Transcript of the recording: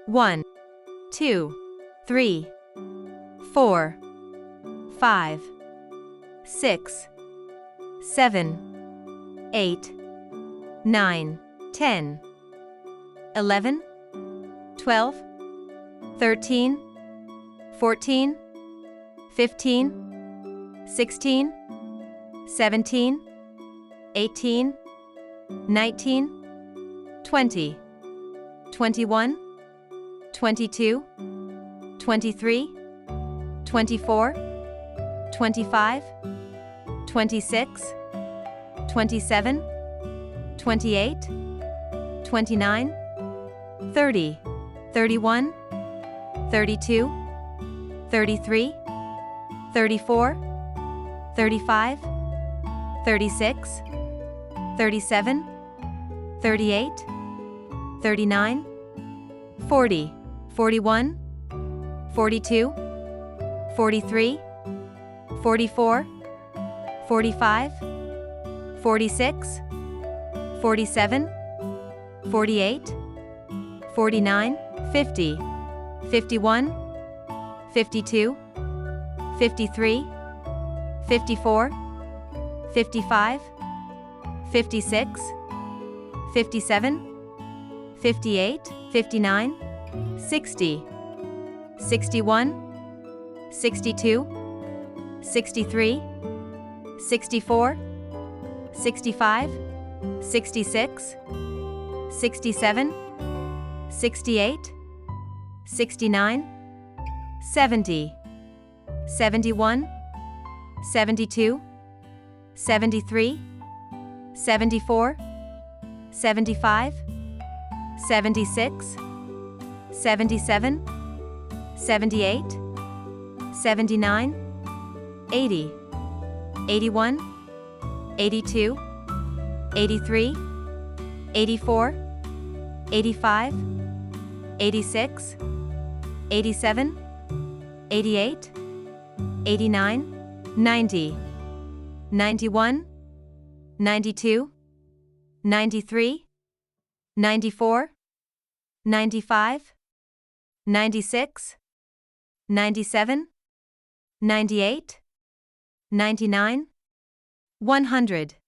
1, 2, 3, 4, 5, 6, 7, 8, 9, 10, 11, 12, 13, 14, 15, 16, 17, 18, 19, 20, 21, 22, 23, 24, 25, 26, 27, 28, 29, 30, 31, 32, 33, 34, 35, 36, 37, 38, 39, 40, 41, 42, 43, 44, 45, 46, 47, 48, 49, 50, 51, 52, 53, 54, 55, 56, 57, 58, 59, 60, 61, 62, 63, 64, 65, 66, 67, 68, 69, 70, 71, 72, 73, 74, 75, 76, 77, 78, 79, 80, 81, 82, 83, 84, 85, 86, 87, 88, 89, 90, 91, 92, 93, 94, 95, 96, 97, 98, 99, 100.